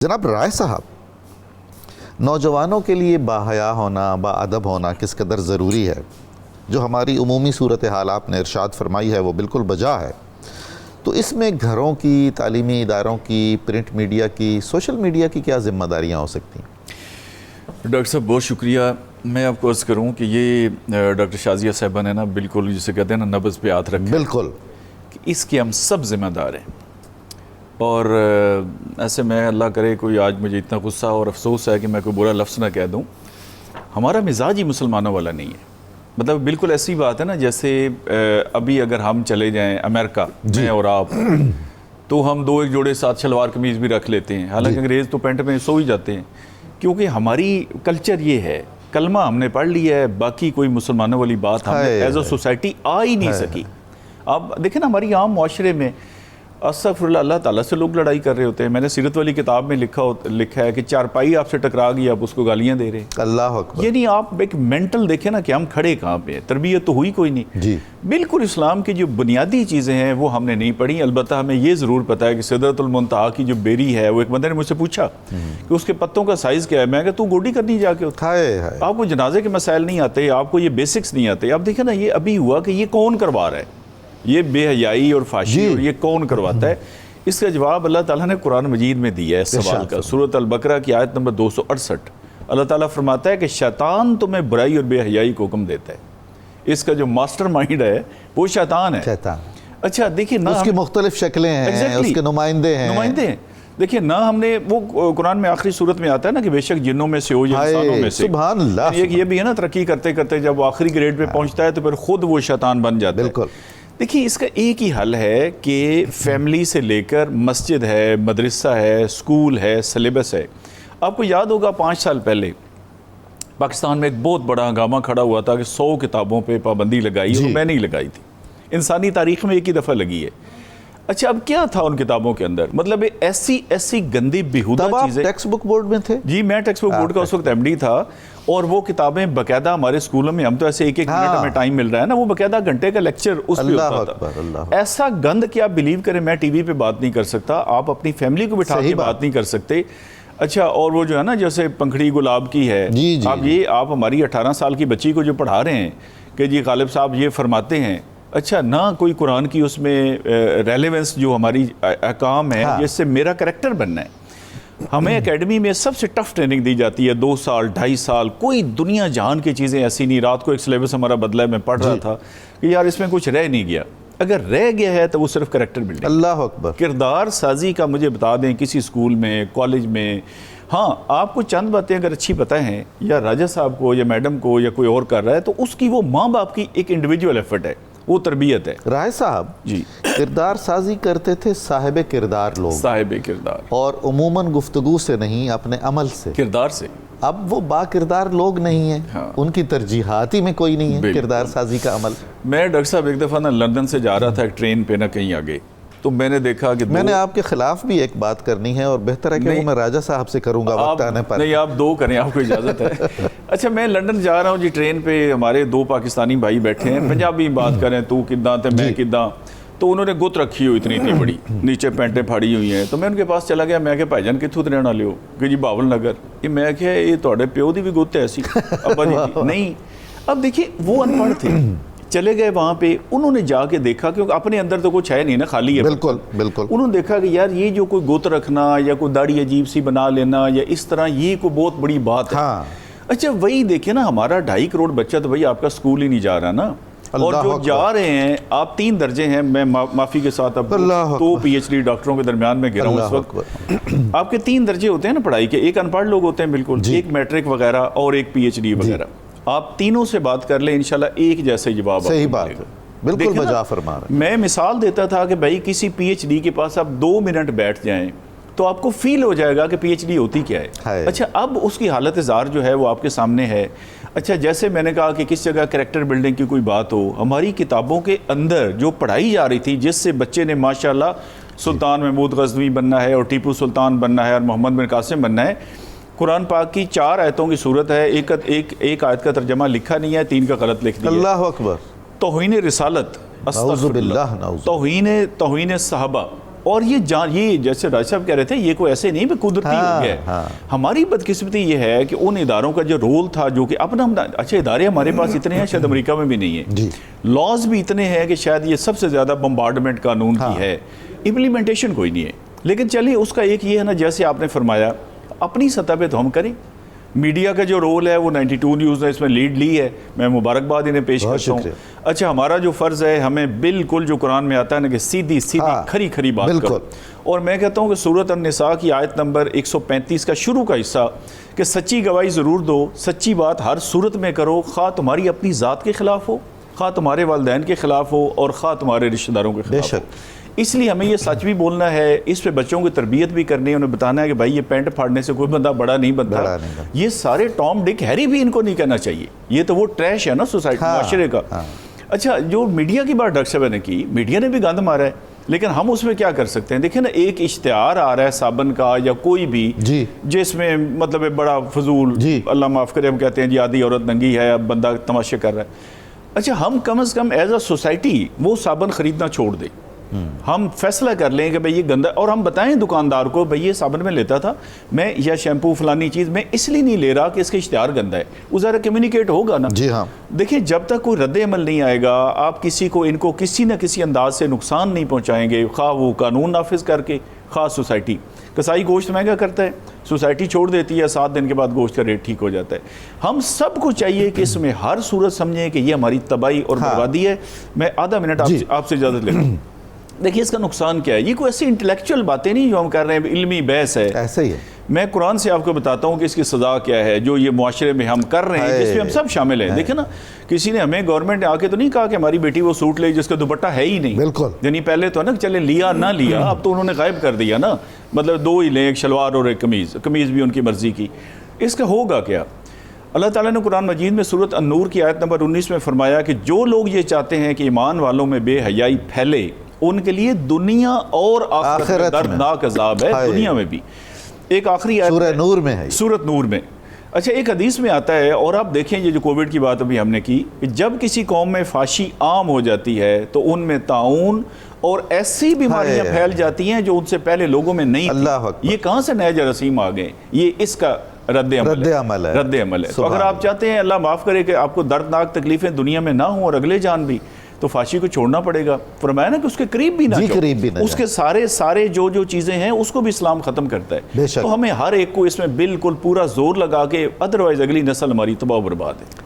جناب رائے صاحب، نوجوانوں کے لیے باحیا ہونا، باادب ہونا کس قدر ضروری ہے؟ جو ہماری عمومی صورتحال آپ نے ارشاد فرمائی ہے وہ بالکل بجا ہے، تو اس میں گھروں کی، تعلیمی اداروں کی، پرنٹ میڈیا کی، سوشل میڈیا کی کیا ذمہ داریاں ہو سکتی ہیں؟ ڈاکٹر صاحب بہت شکریہ۔ میں آپ کو عرض کروں کہ یہ ڈاکٹر شازیہ صاحبہ نے بالکل جسے کہتے ہیں نبض پہ ہاتھ رکھا، بالکل کہ اس کے ہم سب ذمہ دار ہیں۔ اور ایسے میں اللہ کرے کوئی آج مجھے اتنا غصہ اور افسوس ہے کہ میں کوئی برا لفظ نہ کہہ دوں، ہمارا مزاج ہی مسلمانوں والا نہیں ہے۔ مطلب بالکل ایسی بات ہے نا، جیسے ابھی اگر ہم چلے جائیں امریکہ میں اور آپ، تو ہم دو ایک جوڑے ساتھ شلوار قمیض بھی رکھ لیتے ہیں، حالانکہ انگریز تو پینٹ میں سو ہی جاتے ہیں، کیونکہ ہماری کلچر یہ ہے۔ کلمہ ہم نے پڑھ لیا ہے، باقی کوئی مسلمانوں والی بات ہم نے ایز اے سوسائٹی آ ہی نہیں سکی۔ اب دیکھیں نا، ہماری عام معاشرے میں استغفر اللہ، اللہ تعالیٰ سے لوگ لڑائی کر رہے ہوتے ہیں۔ میں نے سیرت والی کتاب میں لکھا ہے کہ چارپائی آپ سے ٹکرا گئی، آپ اس کو گالیاں دے رہے ہیں۔ اللہ اکبر۔ یعنی آپ ایک مینٹل دیکھیں نا کہ ہم کھڑے کہاں پہ، تربیت تو ہوئی کوئی نہیں۔ جی بالکل اسلام کی جو بنیادی چیزیں ہیں وہ ہم نے نہیں پڑھی۔ البتہ ہمیں یہ ضرور پتہ ہے کہ سدرۃ المنتہا کی جو بیری ہے، وہ ایک بندے نے مجھ سے پوچھا کہ اس کے پتوں کا سائز کیا ہے، میں کہا تو گوڈی کرنی جا کے ہوتا ہے، آپ کو جنازے کے مسائل نہیں آتے، آپ کو یہ بیسکس نہیں آتے۔ آپ دیکھیں نا، یہ ابھی ہوا کہ یہ کون کروا رہا ہے، یہ بے حیائی اور فحشی اور یہ کون کرواتا ہے؟ اس کا جواب اللہ تعالیٰ نے قرآن مجید میں دیا ہے اس سوال کا۔ سورۃ البقرہ کی آیت نمبر 268، اللہ تعالیٰ فرماتا ہے کہ شیطان تمہیں برائی اور بے حیائی کو حکم دیتا ہے۔ اس کا جو ماسٹر مائنڈ ہے وہ شیطان ہے۔ اچھا دیکھیے نا، اس کی مختلف شکلیں ہیں، اس کے نمائندے ہیں۔ دیکھیے نا، ہم نے وہ قرآن میں آخری صورت میں آتا ہے نا کہ بے شک جنوں میں سے ہو یا انسانوں میں سے، سبحان اللہ۔ یہ بھی ہے نا، ترقی کرتے کرتے جب وہ آخری گریڈ پہ پہنچتا ہے تو پھر خود وہ شیطان بن جاتا ہے۔ بالکل۔ دیکھیے، اس کا ایک ہی حل ہے کہ فیملی سے لے کر مسجد ہے، مدرسہ ہے، اسکول ہے، سلیبس ہے۔ آپ کو یاد ہوگا 5 سال پہلے پاکستان میں ایک بہت بڑا ہنگامہ کھڑا ہوا تھا کہ 100 کتابوں پہ پابندی لگائی، اور میں نہیں لگائی تھی، انسانی تاریخ میں ایک ہی دفعہ لگی ہے۔ اچھا، اب کیا تھا ان کتابوں کے اندر؟ مطلب ایسی گندی بیہودہ چیزیں۔ ٹیکسٹ بک بورڈ میں تھے؟ جی، میں ٹیکسٹ بک بورڈ کا اس وقت ایم ڈی تھا، اور وہ کتابیں باقاعدہ ہمارے اسکولوں میں، ہم تو ایسے ایک منٹ ہمیں ٹائم مل رہا ہے نا، وہ باقاعدہ گھنٹے کا لیکچر اس پہ ہوتا تھا۔ ایسا گند کہ آپ بلیو کریں، میں ٹی وی پہ بات نہیں کر سکتا، آپ اپنی فیملی کو بٹھا کے بات نہیں کر سکتے۔ اچھا، اور وہ جو ہے نا، جیسے پنکھڑی گلاب کی ہے، آپ ہماری 18 سال کی بچی کو جو پڑھا رہے ہیں کہ جی غالب صاحب یہ فرماتے ہیں، اچھا نہ کوئی قرآن کی اس میں ریلیونس جو ہماری احکام ہے، جس سے میرا کریکٹر بننا ہے۔ ہمیں اکیڈمی میں سب سے ٹف ٹریننگ دی جاتی ہے، 2 سال 2.5 سال، کوئی دنیا جہان کی چیزیں ایسی نہیں۔ رات کو ایک سلیبس ہمارا بدلا ہے، میں پڑھ رہا تھا کہ یار اس میں کچھ رہ نہیں گیا۔ اگر رہ گیا ہے تو وہ صرف کریکٹر بلڈنگ، اللہ اکبر، کردار سازی کا مجھے بتا دیں کسی اسکول میں، کالج میں۔ ہاں، آپ کو چند باتیں اگر اچھی پتہ ہیں، یا راجہ صاحب کو یا میڈم کو یا کوئی اور کر رہا ہے، تو اس کی وہ ماں باپ کی ایک انڈیویجول ایفرٹ ہے، وہ تربیت ہے۔ رائے صاحب جی، کردار سازی کرتے تھے صاحب کردار لوگ، صاحب کردار، اور عموماً گفتگو سے نہیں، اپنے عمل سے، کردار سے۔ اب وہ با کردار لوگ نہیں ہیں، ان کی ترجیحات ہی میں کوئی نہیں ہے کردار سازی کا عمل۔ میں ڈاکٹر صاحب ایک دفعہ نا لندن سے جا رہا تھا ایک ٹرین پہ، نہ کہیں آگے، تو میں نے دیکھا کہ میں نے آپ کے خلاف بھی ایک بات کرنی ہے، اور بہتر ہے کہ وہ میں راجہ صاحب سے کروں گا وقت آنے پر۔ نہیں، آپ 2 کریں، آپ کو اجازت ہے۔ اچھا، میں لندن جا رہا ہوں جی، ٹرین پہ ہمارے 2 پاکستانی بھائی بیٹھے ہیں، پنجابی بات کریں، تو کداں تے میں کداں، تو انہوں نے گت رکھی ہوئی اتنی بڑی، نیچے پینٹیں پھاڑی ہوئی ہیں۔ تو میں ان کے پاس چلا گیا، میں کہ بھائی جان کتھوں رہن والے ہو؟ کہ جی باول نگر۔ یہ میں کہ یہ تہاڈے پیو دی بھی گت ہے ایسی؟ ابا جی نہیں۔ اب دیکھیے، وہ ان پڑھ تھے، چلے گئے وہاں پہ، انہوں نے جا کے دیکھا، کیونکہ اپنے اندر تو کچھ ہے نہیں نا، خالی ہے۔ بالکل بالکل۔ انہوں نے دیکھا کہ یار یہ جو کوئی گوت رکھنا یا کوئی داڑھی عجیب سی بنا لینا یا اس طرح، یہ کوئی بہت بڑی بات ہے۔ اچھا، وہی دیکھیں نا، ہمارا 2.5 کروڑ بچہ تو بھائی آپ کا اسکول ہی نہیں جا رہا نا، اور جو جا رہے ہیں، آپ 3 درجے ہیں، میں معافی کے ساتھ اب 2 PhD ڈاکٹروں کے درمیان میں گرا ہوں اس وقت۔ آپ کے 3 درجے ہوتے ہیں نا پڑھائی کے، ایک ان پڑھ لوگ ہوتے ہیں بالکل، ایک میٹرک وغیرہ اور ایک PhD وغیرہ۔ آپ تینوں سے بات کر لیں، انشاءاللہ ایک جیسے جواب۔ صحیح بات ہے، بالکل بجا فرما رہے ہیں۔ میں مثال دیتا تھا کہ بھائی کسی PhD کے پاس آپ 2 منٹ بیٹھ جائیں تو آپ کو فیل ہو جائے گا کہ PhD ہوتی کیا ہے۔ اچھا، اب اس کی حالت ظاہر جو ہے وہ آپ کے سامنے ہے۔ اچھا، جیسے میں نے کہا کہ کس جگہ کریکٹر بلڈنگ کی کوئی بات ہو، ہماری کتابوں کے اندر جو پڑھائی جا رہی تھی، جس سے بچے نے ماشاءاللہ سلطان محمود غزنوی بننا ہے اور ٹیپو سلطان بننا ہے اور محمد بن قاسم بننا ہے۔ قرآن پاک کی 4 آیتوں کی صورت ہے، ایک آیت کا ترجمہ لکھا نہیں ہے، 3 کا غلط لکھ دیا۔ اللہ اکبر۔ توہین رسالت، اعوذ باللہ، توہین صحابہ، اور یہ جیسے راج صاحب کہہ رہے تھے یہ کوئی ایسے نہیں قدرتی ہو گیا. ہماری بدقسمتی یہ ہے کہ ان اداروں کا جو رول تھا جو کہ اپنا اچھے ادارے ہمارے پاس اتنے ہیں شاید امریکہ میں بھی نہیں ہے, لاز بھی اتنے ہیں کہ شاید یہ سب سے زیادہ بمبارڈمنٹ قانون کی ہے, امپلیمنٹیشن کوئی نہیں ہے. لیکن چلیے اس کا ایک یہ ہے نا, جیسے آپ نے فرمایا اپنی سطح پہ تو ہم کریں. میڈیا کا جو رول ہے وہ 92 نیوز نے اس میں لیڈ لی ہے, میں مبارکباد انہیں پیش کرتا ہوں. اچھا ہمارا جو فرض ہے ہمیں بالکل جو قرآن میں آتا ہے نا کہ سیدھی کھری بات کرو, اور میں کہتا ہوں کہ سورۃ النساء کی آیت نمبر 135 کا شروع کا حصہ کہ سچی گواہی ضرور دو, سچی بات ہر صورت میں کرو, خواہ تمہاری اپنی ذات کے خلاف ہو, خواہ تمہارے والدین کے خلاف ہو, اور خواہ تمہارے رشتہ داروں کے خلاف ہو. اس لیے ہمیں یہ سچ بھی بولنا ہے, اس پہ بچوں کی تربیت بھی کرنی ہے, انہیں بتانا ہے کہ بھائی یہ پینٹ پھاڑنے سے کوئی بندہ بڑا نہیں بنتا. یہ سارے ٹام ڈک ہیری بھی ان کو نہیں کہنا چاہیے, یہ تو وہ ٹریش ہے نا سوسائٹی معاشرے کا. اچھا جو میڈیا کی بات ڈاکٹر صاحب نے کی, میڈیا نے بھی گند مارا ہے, لیکن ہم اس میں کیا کر سکتے ہیں؟ دیکھیں نا ایک اشتہار آ رہا ہے صابن کا یا کوئی بھی جس میں مطلب بڑا فضول, اللہ معاف کرے, ہم کہتے ہیں جی آدھی عورت ننگی ہے, اب بندہ تماشے کر رہا ہے. اچھا ہم کم از کم ایز اے سوسائٹی وہ صابن خریدنا چھوڑ دیں, ہم فیصلہ کر لیں کہ بھئی یہ گندا, اور ہم بتائیں دکاندار کو بھئی یہ صابن میں لیتا تھا میں, یا شیمپو فلانی چیز میں اس لیے نہیں لے رہا کہ اس کا اشتہار گندا ہے, وہ ذرا کمیونیکیٹ ہوگا نا. جی ہاں. دیکھیں جب تک کوئی رد عمل نہیں آئے گا, آپ کسی کو ان کو کسی نہ کسی انداز سے نقصان نہیں پہنچائیں گے, خواہ وہ قانون نافذ کر کے, خواہ سوسائٹی. کسائی گوشت مہنگا کرتا ہے, سوسائٹی چھوڑ دیتی ہے, 7 دن کے بعد گوشت کا ریٹ ٹھیک ہو جاتا ہے. ہم سب کو چاہیے کہ اس میں ہر صورت سمجھیں کہ یہ ہماری تباہی اور بربادی ہے. میں آدھا منٹ آپ سے اجازت لے لوں. دیکھیے اس کا نقصان کیا ہے, یہ کوئی ایسی انٹلیکچوئل باتیں نہیں جو ہم کر رہے ہیں, علمی بحث ہے, ایسا ہی ہے. میں قرآن سے آپ کو بتاتا ہوں کہ اس کی سزا کیا ہے جو یہ معاشرے میں ہم کر رہے ہیں, جس میں ہم سب شامل ہیں. دیکھیں نا کسی نے ہمیں گورنمنٹ نے آ کے تو نہیں کہا کہ ہماری بیٹی وہ سوٹ لے جس کا دوپٹہ ہے ہی نہیں. بالکل. یعنی پہلے تو نا چلے لیا نہ لیا, اب تو انہوں نے غائب کر دیا نا, مطلب 2 ہی لیں, ایک شلوار اور ایک قمیض بھی ان کی مرضی کی. اس کا ہوگا کیا؟ اللہ تعالیٰ نے قرآن مجید میں سورۃ النور کی آیت نمبر 19 میں فرمایا کہ جو لوگ یہ چاہتے ہیں کہ ایمان والوں میں بے حیائی پھیلے ان کے لیے دنیا اور آخرت میں دردناک عذاب ہے. دنیا میں بھی. ایک آخری آیت سورہ نور میں ہے, سورۃ نور میں. اچھا ایک حدیث میں آتا ہے, اور آپ دیکھیں یہ جو کووڈ کی بات ابھی ہم نے کی, کہ جب کسی قوم میں فحاشی عام ہو جاتی ہے تو ان میں طاعون اور ایسی بیماریاں پھیل جاتی ہیں جو ان سے پہلے لوگوں میں نہیں تھی. یہ کہاں سے نئے جراثیم آ گئے؟ یہ اس کا رد عمل ہے. تو اگر آپ چاہتے ہیں اللہ معاف کرے کہ آپ کو دردناک تکلیفیں دنیا میں نہ ہوں اور اگلے جان بھی, تو فحاشی کو چھوڑنا پڑے گا. فرمایا نا کہ اس کے قریب بھی نہ جاؤ, اس کے سارے جو چیزیں ہیں اس کو بھی اسلام ختم کرتا ہے. تو ہمیں ہر ایک کو اس میں بالکل پورا زور لگا کے, ادروائز اگلی نسل ہماری تباہ و برباد ہے.